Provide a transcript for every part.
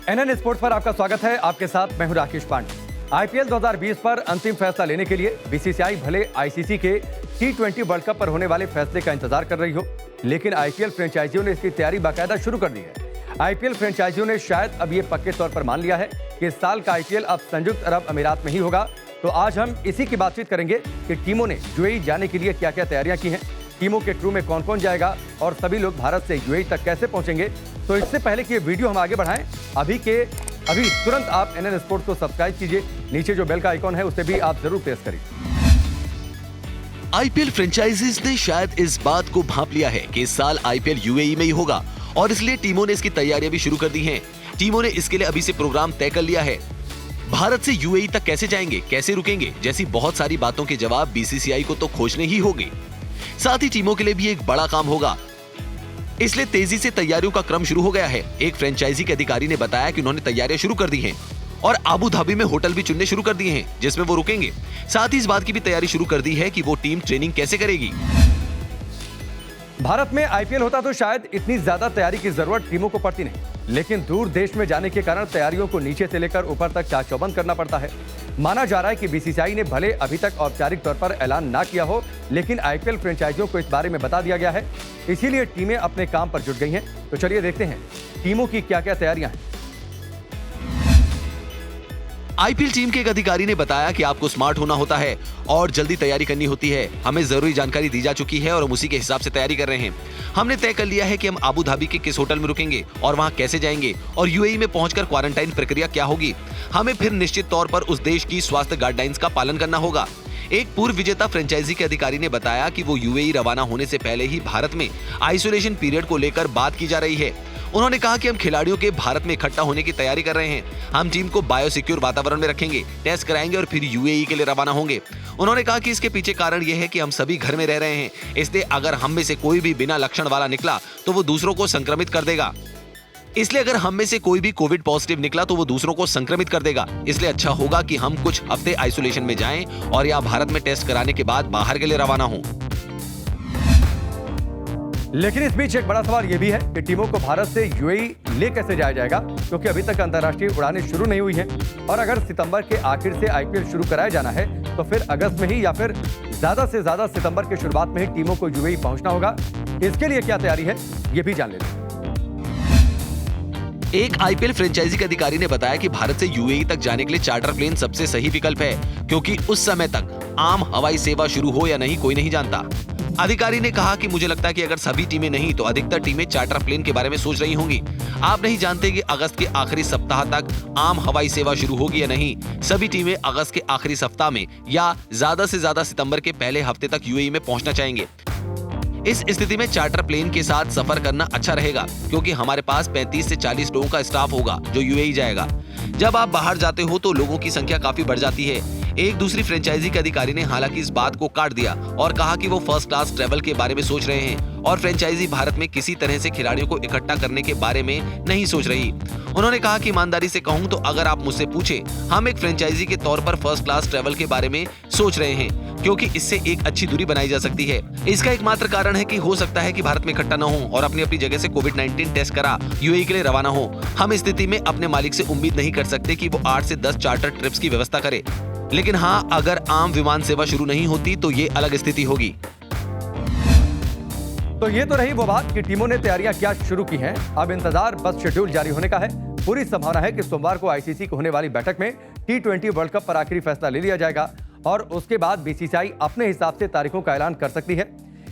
NN sports पर आपका स्वागत है। आपके साथ मैं हूं राकेश पांडे। आईपीएल 2020 पर अंतिम फैसला लेने के लिए बीसीसीआई भले आईसीसी के T20 वर्ल्ड कप पर होने वाले फैसले का इंतजार कर रही हो, लेकिन आईपीएल फ्रेंचाइजियों ने इसकी तैयारी बाकायदा शुरू कर दी है। आईपीएल फ्रेंचाइजियों ने शायद अब ये पक्के तौर पर मान लिया है कि इस साल का आईपीएल अब संयुक्त अरब अमीरात में ही होगा। तो आज हम इसी की बातचीत करेंगे कि टीमों ने यूएई जाने के लिए क्या क्या तैयारियां की हैं, टीमों के क्रू में कौन कौन जाएगा और सभी लोग भारत से यूएई तक कैसे पहुंचेंगे। तो इससे पहले कि ये वीडियो हम आगे बढ़ाएं, अभी तुरंत आप एनएन स्पोर्ट्स को सब्सक्राइब कीजिए। नीचे जो बेल का आइकॉन है उसे भी आप जरूर प्रेस करिए। आईपीएल फ्रेंचाइजीज ने शायद इस बात को भांप लिया है कि इस साल आईपीएल यूएई में ही होगा और इसलिए टीमों ने इसकी तैयारियां भी शुरू कर दी हैं। टीमों ने इसके लिए अभी से प्रोग्राम तय कर लिया है। भारत से यूएई तक कैसे जाएंगे, कैसे रुकेंगे, जैसी बहुत सारी बातों के जवाब बीसीसीआई को तो खोजने ही होंगे। साथ ही टीमों के लिए भी एक बड़ा काम होगा, इसलिए तेजी से तैयारियों का क्रम शुरू हो गया है। एक फ्रेंचाइजी के अधिकारी ने बताया कि उन्होंने तैयारियां शुरू कर दी हैं और अबू धाबी में होटल भी चुनने शुरू कर दिए हैं जिसमें वो रुकेंगे। साथ ही इस बात की भी तैयारी शुरू कर दी है कि वो टीम ट्रेनिंग कैसे करेगी। भारत में आईपीएल होता तो शायद इतनी ज्यादा तैयारी की जरूरत टीमों को पड़ती नहीं, लेकिन दूर देश में जाने के कारण तैयारियों को नीचे से लेकर ऊपर तक चाक चौबंद करना पड़ता है। माना जा रहा है कि बीसीसीआई ने भले अभी तक औपचारिक तौर पर ऐलान ना किया हो, लेकिन आईपीएल फ्रेंचाइजियों को इस बारे में बता दिया गया है, इसीलिए टीमें अपने काम पर जुट गई हैं। तो चलिए देखते हैं टीमों की क्या क्या तैयारियां हैं। आईपीएल टीम के एक अधिकारी ने बताया कि आपको स्मार्ट होना होता है और जल्दी तैयारी करनी होती है। हमें जरूरी जानकारी दी जा चुकी है और हम उसी के हिसाब से तैयारी कर रहे हैं। हमने तय कर लिया है कि हम अबू धाबी के किस होटल में रुकेंगे और वहां कैसे जाएंगे और यूएई में पहुंचकर क्वारंटाइन प्रक्रिया क्या होगी। हमें फिर निश्चित तौर पर उस देश की स्वास्थ्य गाइडलाइंस का पालन करना होगा। एक पूर्व विजेता फ्रेंचाइजी के अधिकारी ने बताया कि वो यूएई रवाना होने से पहले ही भारत में आइसोलेशन पीरियड को लेकर बात की जा रही है। उन्होंने कहा कि हम खिलाड़ियों के भारत में इकट्ठा होने की तैयारी कर रहे हैं। हम टीम को बायोसिक्योर वातावरण में रखेंगे, टेस्ट कराएंगे और फिर यूएई के लिए रवाना होंगे। उन्होंने कहा कि इसके पीछे कारण यह है कि हम सभी घर में रह रहे हैं, इसलिए अगर हम में से कोई भी बिना लक्षण वाला निकला तो वो दूसरों को संक्रमित कर देगा। इसलिए अगर हम में से कोई भी कोविड पॉजिटिव निकला तो वो दूसरों को संक्रमित कर देगा। इसलिए अच्छा होगा कि हम कुछ हफ्ते आइसोलेशन में जाएं और या भारत में टेस्ट कराने के बाद बाहर के लिए रवाना हों। लेकिन इस बीच एक बड़ा सवाल यह भी है कि टीमों को भारत से यूएई ले कैसे जाया जाएगा, क्योंकि अभी तक अंतर्राष्ट्रीय उड़ानें शुरू नहीं हुई हैं और अगर सितंबर के आखिर से आईपीएल शुरू कराया जाना है तो फिर अगस्त में ही या फिर ज्यादा से ज्यादा सितंबर की शुरुआत में ही टीमों को यूएई पहुंचना होगा। इसके लिए क्या तैयारी है ये भी जान लेते हैं। एक आईपीएल फ्रेंचाइजी के अधिकारी ने बताया कि भारत से यूएई तक जाने के लिए चार्टर प्लेन सबसे सही विकल्प है, क्योंकि उस समय तक आम हवाई सेवा शुरू हो या नहीं कोई नहीं जानता। अधिकारी ने कहा कि मुझे लगता है कि अगर सभी टीमें नहीं तो अधिकतर टीमें चार्टर प्लेन के बारे में सोच रही होंगी। आप नहीं जानते कि अगस्त के आखिरी सप्ताह तक आम हवाई सेवा शुरू होगी या नहीं। सभी टीमें अगस्त के आखिरी सप्ताह में या ज्यादा से ज्यादा सितंबर के पहले हफ्ते तक यूएई में पहुंचना चाहेंगे। इस स्थिति में चार्टर प्लेन के साथ सफर करना अच्छा रहेगा, क्योंकि हमारे पास 35 से 40 लोगों का स्टाफ होगा जो यूएई जाएगा। जब आप बाहर जाते हो तो लोगों की संख्या काफी बढ़ जाती है। एक दूसरी फ्रेंचाइजी के अधिकारी ने हालांकि इस बात को काट दिया और कहा कि वो फर्स्ट क्लास ट्रैवल के बारे में सोच रहे हैं और फ्रेंचाइजी भारत में किसी तरह से खिलाड़ियों को इकट्ठा करने के बारे में नहीं सोच रही। उन्होंने कहा कि ईमानदारी से कहूं तो अगर आप मुझसे पूछे, हम एक फ्रेंचाइजी के तौर पर फर्स्ट क्लास ट्रैवल के बारे में सोच रहे हैं, क्योंकि इससे एक अच्छी दूरी बनाई जा सकती है। इसका एकमात्र कारण है कि हो सकता है कि भारत में इकट्ठा न हो और अपनी अपनी जगह से कोविड-19 टेस्ट करा यूएई के लिए रवाना हो। हम इस स्थिति में अपने मालिक से उम्मीद नहीं कर सकते कि वो 8 से 10 चार्टर ट्रिप्स की व्यवस्था करे। लेकिन हाँ, अगर आम विमान सेवा शुरू नहीं होती तो ये अलग स्थिति होगी। तो ये तो रही वो बात कि टीमों ने तैयारियां क्या शुरू की हैं। अब इंतजार बस शेड्यूल जारी होने का है। पूरी संभावना है कि सोमवार को आईसीसी को होने वाली बैठक में T20 वर्ल्ड कप पर आखिरी फैसला ले लिया जाएगा और उसके बाद बीसीसीआई अपने हिसाब से तारीखों का ऐलान कर सकती है।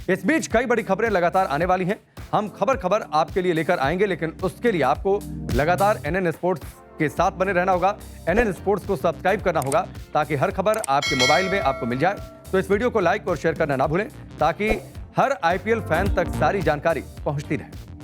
इस बीच कई बड़ी खबरें लगातार आने वाली हैं। हम खबर आपके लिए लेकर आएंगे, लेकिन उसके लिए आपको लगातार एनएन स्पोर्ट्स के साथ बने रहना होगा। एनएन स्पोर्ट्स को सब्सक्राइब करना होगा ताकि हर खबर आपके मोबाइल में आपको मिल जाए। तो इस वीडियो को लाइक और शेयर करना ना भूलें ताकि हर आईपीएल फैन तक सारी जानकारी पहुंचती रहे।